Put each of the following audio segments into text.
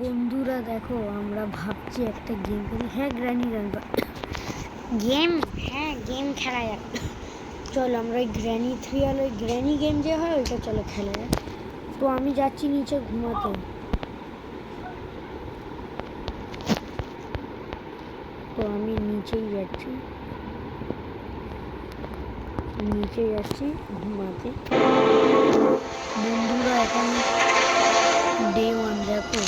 বন্ধুরা দেখো, আমরা ভাবছি একটা গেম খেলি। হ্যাঁ গ্র্যানি গেম, হ্যাঁ গেম খেলা যাক। চলো আমরা ওই গ্র্যানি 3 আর ওই গ্র্যানি গেম যে হয় ওইটা চলো খেলা যাক। তো আমি যাচ্ছি নিচে ঘুমাতে। তো আমি নিচে যাচ্ছি ঘুমাতে। বন্ধুরা এখন ডে 1, দেখো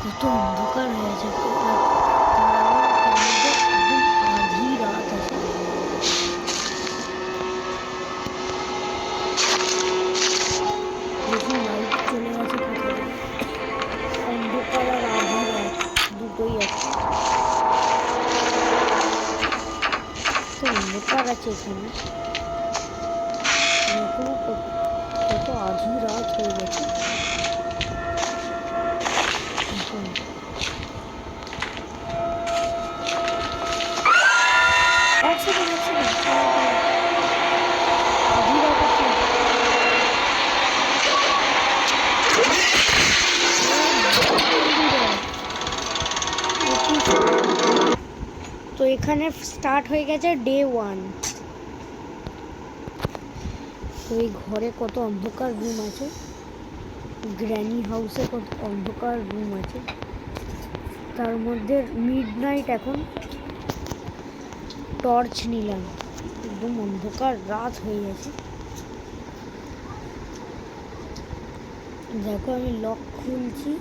কত অন্ধকার হয়েছে। আধি রাত আছে। দেখি লাইট চলে গেছে কোথায়। অন্ধকার আর আধি রাত দুটোই আছে। তো অন্ধকার আছে এখানে, এখনো কত আধি রাত হয়ে গেছে। এক সেকেন্ড আধি রাত আছে। তো এখানে স্টার্ট হয়ে গেছে ডে 1। তো এই ঘরে কত অন্ধকার রুম আছে, গ্র্যানি হাউসে কত অন্ধকার রুম আছে। তার মধ্যে মিডনাইট, এখন টর্চ নিলাম, একদম অন্ধকার রাত হয়ে গেছে। দেখো আমি লক খুলছি।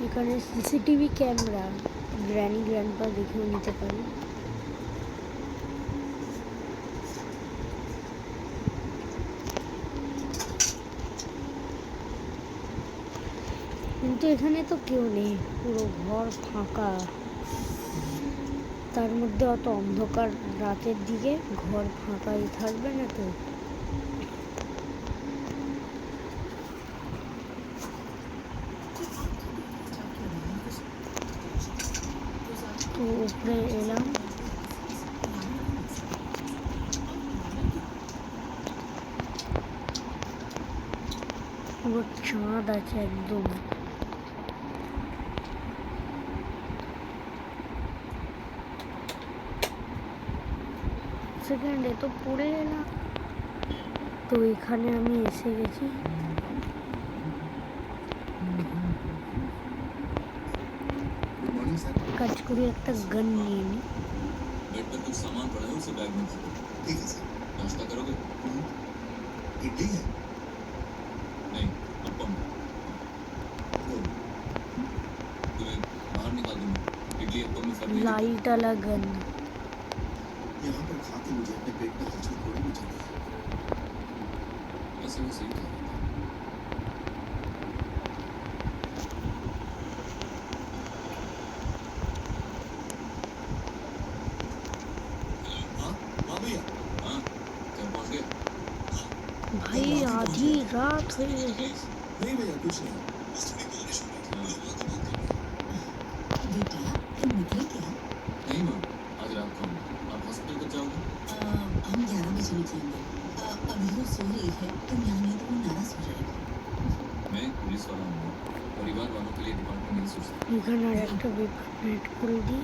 এখানে সিসিটিভি ক্যামেরা, গ্র্যানি গ্র্যান্ডপা দেখেও নিতে পারি। কিন্তু এখানে তো কেউ নেই, পুরো ঘর ফাঁকা। তার মধ্যে অত অন্ধকার রাতের দিকে ঘর ফাঁকাই থাকবে না তো। তো উপরে এলাম, পুরো চাঁদ আছে একদম। সেকেন্ডে তো পড়ে এলাম। তো এখানে আমি এসে গেছি। কাজ করে একটা গন নিয়ে নি। बेड पर कुछ सामान पड़ा है, उसे बैग में रखो। ठीक है सर। नाश्ता करोगे? इडली है? नहीं, अप्पम। तुम्हें बाहर निकाल दूंगा। इडली अप्पम में फर्क नहीं। लाइट वाला गन। यहाँ पर खा के मुझे अपने पेट में हलचल थोड़ी मचानी है। ऐसे वो सही था। भाई आधी रात हो गई है। नहीं भैया कुछ नहीं। बेटा तुम निकले क्या? नहीं माँ, आज रात को आप हॉस्पिटल कब जाओगे? हम 11 बजे निकलेंगे। अभी वो सो रही है, तुम यहाँ नहीं तो वो नाराज हो जाएगा। मैं पुलिस वाला हूँ, परिवार वालों के लिए डिपार्टमेंट नहीं सोचता। এখানে আর একটা ডিপার্টমেন্ট খুলে দিই।